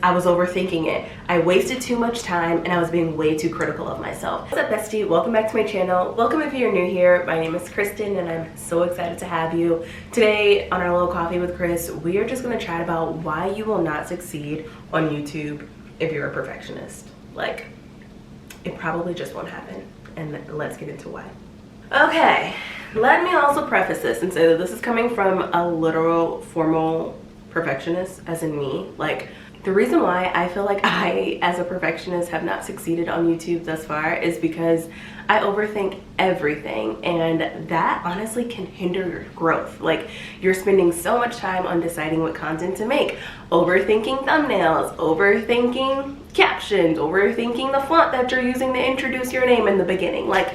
I was overthinking it. I wasted too much time and I was being way too critical of myself. What's up, bestie? Welcome back to my channel. Welcome if you're new here. My name is Kristin and I'm so excited to have you. Today on our little coffee with Kris, we are just gonna chat about why you will not succeed on YouTube if you're a perfectionist. Like, it probably just won't happen. And let's get into why. Okay, let me also preface this and say that this is coming from a literal formal perfectionist, as in me. Like, the reason why I feel like I, as a perfectionist, have not succeeded on YouTube thus far is because I overthink everything, and that honestly can hinder your growth. Like, you're spending so much time on deciding what content to make, overthinking thumbnails, overthinking captions, overthinking the font that you're using to introduce your name in the beginning. Like,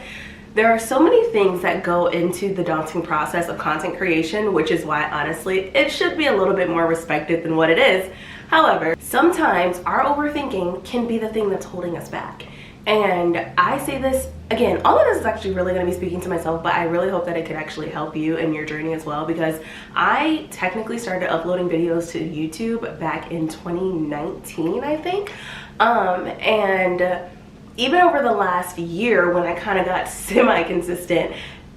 there are so many things that go into the daunting process of content creation, which is why, honestly, it should be a little bit more respected than what it is. However, sometimes our overthinking can be the thing that's holding us back. And I say this, again, all of this is actually really gonna be speaking to myself, but I really hope that it could actually help you in your journey as well, because I technically started uploading videos to YouTube back in 2019, I think. And even over the last year, when I kind of got semi-consistent,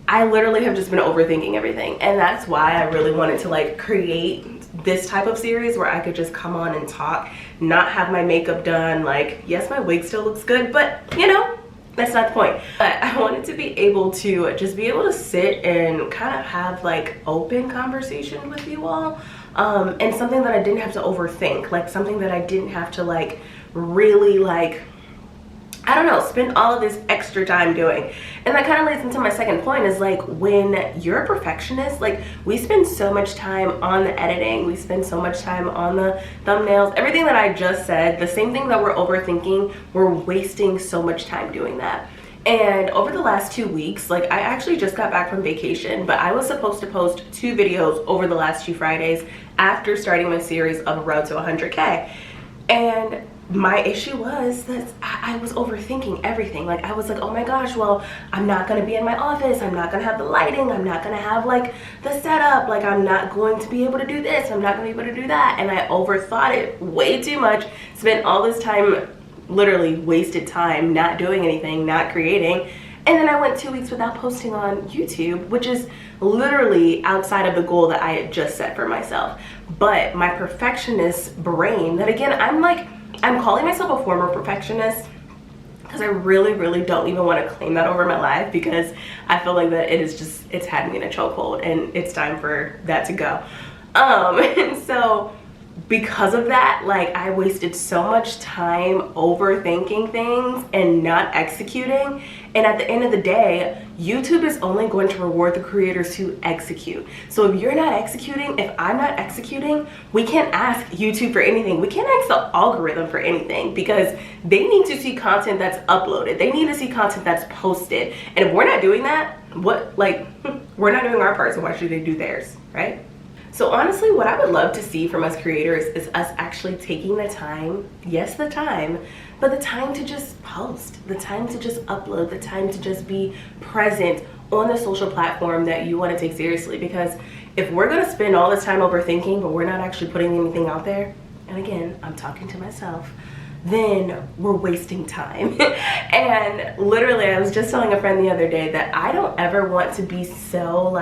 I literally have just been overthinking everything. And that's why I really wanted to like create this type of series where I could just come on and talk, not have my makeup done. Like, yes, my wig still looks good, but you know, that's not the point. But I wanted to be able to just be able to sit and kind of have like open conversation with you all. And something that I didn't have to overthink, like something that I didn't have to like really like, I don't know, spend all of this extra time doing. And that kind of leads into my second point, is like, when you're a perfectionist, like, we spend so much time on the editing, we spend so much time on the thumbnails, everything that I just said, the same thing that we're overthinking, we're wasting so much time doing that. And over the last 2 weeks, like, I actually just got back from vacation, but I was supposed to post 2 videos over the last 2 Fridays after starting my series of Road to 100K. And my issue was that I was overthinking everything. Like, I was like, oh my gosh, well, I'm not gonna be in my office, I'm not gonna have the lighting, I'm not gonna have like the setup, like I'm not going to be able to do this, I'm not gonna be able to do that. And I overthought it way too much, spent all this time, literally wasted time not doing anything, not creating. And then I went 2 weeks without posting on YouTube, which is literally outside of the goal that I had just set for myself. But my perfectionist brain, that again, I'm calling myself a former perfectionist because I really don't even want to claim that over my life, because I feel like that it is just, it's had me in a chokehold and it's time for that to go. And so because of that, like, I wasted so much time overthinking things and not executing. And at the end of the day, YouTube is only going to reward the creators who execute. So if you're not executing, if I'm not executing, we can't ask YouTube for anything. We can't ask the algorithm for anything, because they need to see content that's uploaded. They need to see content that's posted. And if we're not doing that, we're not doing our part, so why should they do theirs, right? So honestly, what I would love to see from us creators is us actually taking the time, yes, the time, but the time to just post, the time to just upload, the time to just be present on the social platform that you want to take seriously. Because if we're going to spend all this time overthinking, but we're not actually putting anything out there, and again, I'm talking to myself, then we're wasting time. And literally, I was just telling a friend the other day that I don't ever want to be so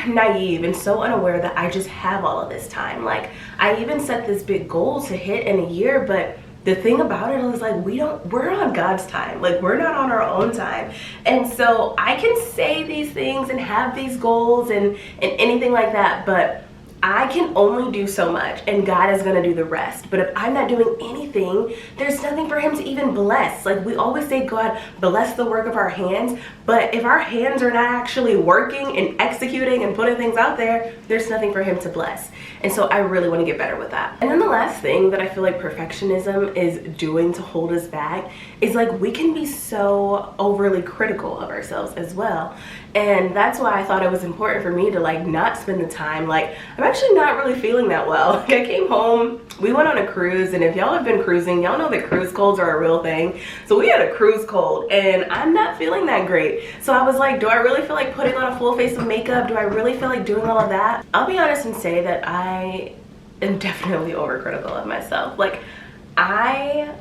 naive and so unaware that I just have all of this time. Like, I even set this big goal to hit in a year, but the thing about it is, like, we're on God's time. Like, we're not on our own time. And so I can say these things and have these goals and anything like that, but I can only do so much, and God is gonna do the rest. But if I'm not doing anything, there's nothing for him to even bless. Like, we always say, God, bless the work of our hands, but if our hands are not actually working and executing and putting things out there, there's nothing for him to bless. And so I really want to get better with that. And then the last thing that I feel like perfectionism is doing to hold us back is, like, we can be so overly critical of ourselves as well. And that's why I thought it was important for me to, like, not spend the time. Like, I'm actually not really feeling that well. Like, I came home, we went on a cruise, and if y'all have been cruising, y'all know that cruise colds are a real thing. So we had a cruise cold, and I'm not feeling that great. So I was like, do I really feel like putting on a full face of makeup? Do I really feel like doing all of that? I'll be honest and say that I am definitely overcritical of myself. Like, I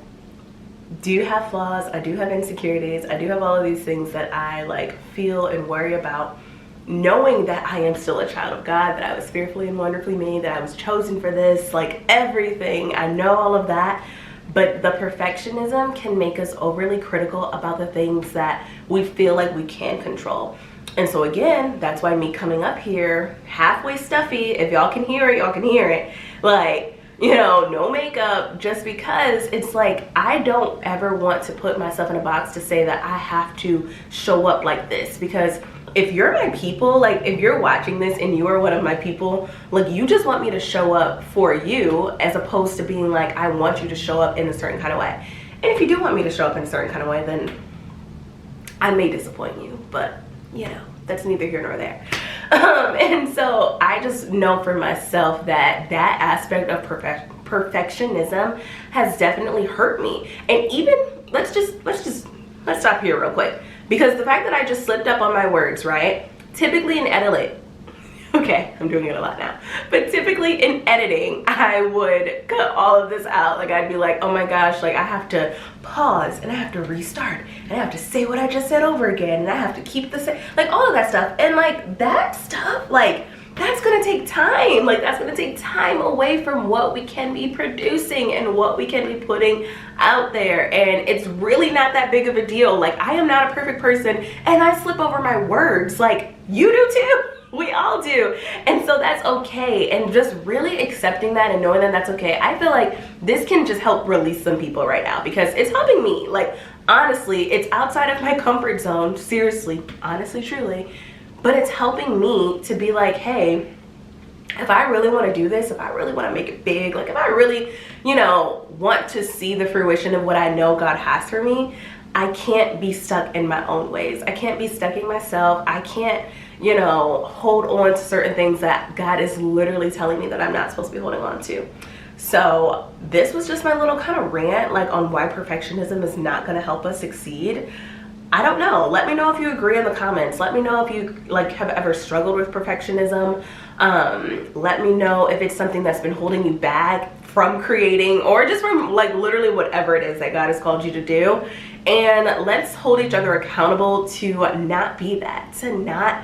do have flaws, I do have insecurities, I do have all of these things that I like feel and worry about, knowing that I am still a child of God, that I was fearfully and wonderfully made, that I was chosen for this, like everything. I know all of that. But the perfectionism can make us overly critical about the things that we feel like we can control. And so again, that's why me coming up here, halfway stuffy, if y'all can hear it, y'all can hear it. Like, you know, no makeup, just because it's like, I don't ever want to put myself in a box to say that I have to show up like this. Because if you're my people, like if you're watching this and you are one of my people, like you just want me to show up for you, as opposed to being like, I want you to show up in a certain kind of way. And if you do want me to show up in a certain kind of way, then I may disappoint you, but you know, that's neither here nor there. And so I just know for myself that that aspect of perfectionism has definitely hurt me. And even, let's stop here real quick. Because the fact that I just slipped up on my words, right? Typically in editing, okay, I'm doing it a lot now, but typically in editing, I would cut all of this out. Like I'd be like, oh my gosh, like I have to pause and I have to restart and I have to say what I just said over again and I have to keep the same, like all of that stuff. And like that stuff, like that's gonna take time. Like that's gonna take time away from what we can be producing and what we can be putting out there. And it's really not that big of a deal. Like I am not a perfect person and I slip over my words. Like you do too. We all do. And so that's okay. And just really accepting that and knowing that that's okay. I feel like this can just help release some people right now because it's helping me. Like honestly, it's outside of my comfort zone. Seriously, honestly, truly. But it's helping me to be like, hey, if I really want to do this, if I really want to make it big, like if I really, you know, want to see the fruition of what I know God has for me, I can't be stuck in my own ways. I can't be stuck in myself. I can't, you know, hold on to certain things that God is literally telling me that I'm not supposed to be holding on to. So this was just my little kind of rant, like on why perfectionism is not going to help us succeed. I don't know. Let me know if you agree in the comments. Let me know if you like have ever struggled with perfectionism. Let me know if it's something that's been holding you back from creating or just from like literally whatever it is that God has called you to do. And let's hold each other accountable to not be that, to not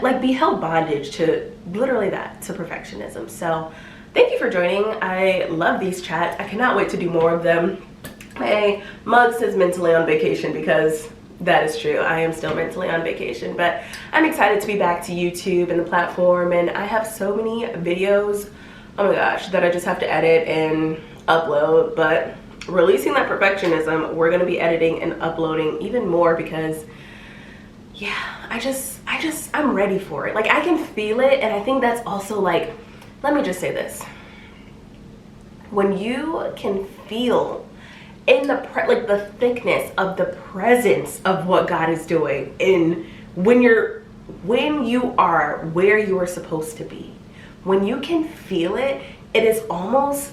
like be held bondage to literally that, to perfectionism. So thank you for joining. I love these chats. I cannot wait to do more of them. My mug says mentally on vacation because that is true. I am still mentally on vacation, but I'm excited to be back to YouTube and the platform. And I have so many videos, oh my gosh, that I just have to edit and upload. But releasing that perfectionism, we're going to be editing and uploading even more because yeah, I'm ready for it. Like I can feel it. And I think that's also like, let me just say this. When you can feel in the like the thickness of the presence of what God is doing, in when you are where you are supposed to be, when you can feel it, it is almost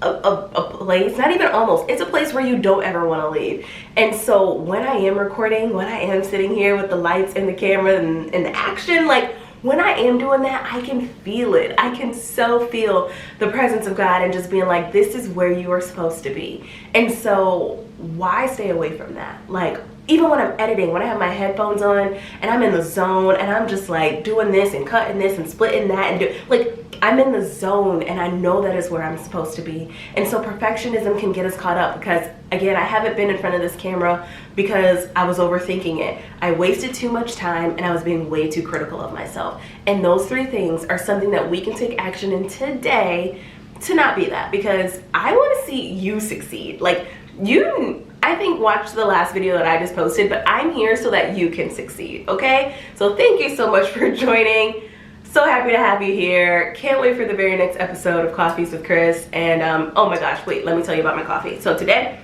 a place, not even almost, it's a place where you don't ever want to leave. And so when I am recording, when I am sitting here with the lights and the camera and the action, like when I am doing that, I can feel it. I can so feel the presence of God and just being like, this is where you are supposed to be. And so why stay away from that? Like, even when I'm editing, when I have my headphones on and I'm in the zone and I'm just like doing this and cutting this and splitting that and like I'm in the zone and I know that is where I'm supposed to be. And so perfectionism can get us caught up because again, I haven't been in front of this camera because I was overthinking it. I wasted too much time and I was being way too critical of myself. And those three things are something that we can take action in today to not be that, because I want to see you succeed. Like you, I think, watched the last video that I just posted, but I'm here so that you can succeed, okay? So thank you so much for joining. So happy to have you here. Can't wait for the very next episode of Coffees with Kris. And oh my gosh, wait, let me tell you about my coffee. So today,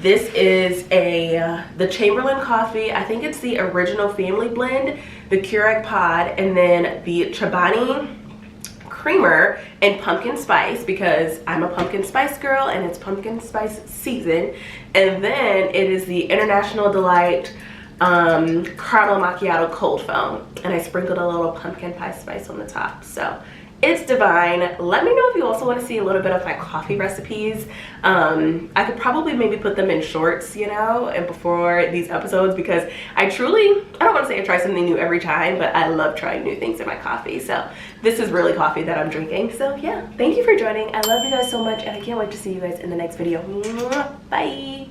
this is the Chamberlain coffee. I think it's the original family blend, the Keurig pod, and then the Chobani creamer and pumpkin spice, because I'm a pumpkin spice girl and it's pumpkin spice season. And then it is the International Delight caramel macchiato cold foam, and I sprinkled a little pumpkin pie spice on the top. So It's divine. Let me know if you also want to see a little bit of my coffee recipes. I could probably maybe put them in shorts, you know, and before these episodes, because I don't want to say I try something new every time, but I love trying new things in my coffee. So this is really coffee that I'm drinking. So yeah, thank you for joining. I love you guys so much, and I can't wait to see you guys in the next video. Bye.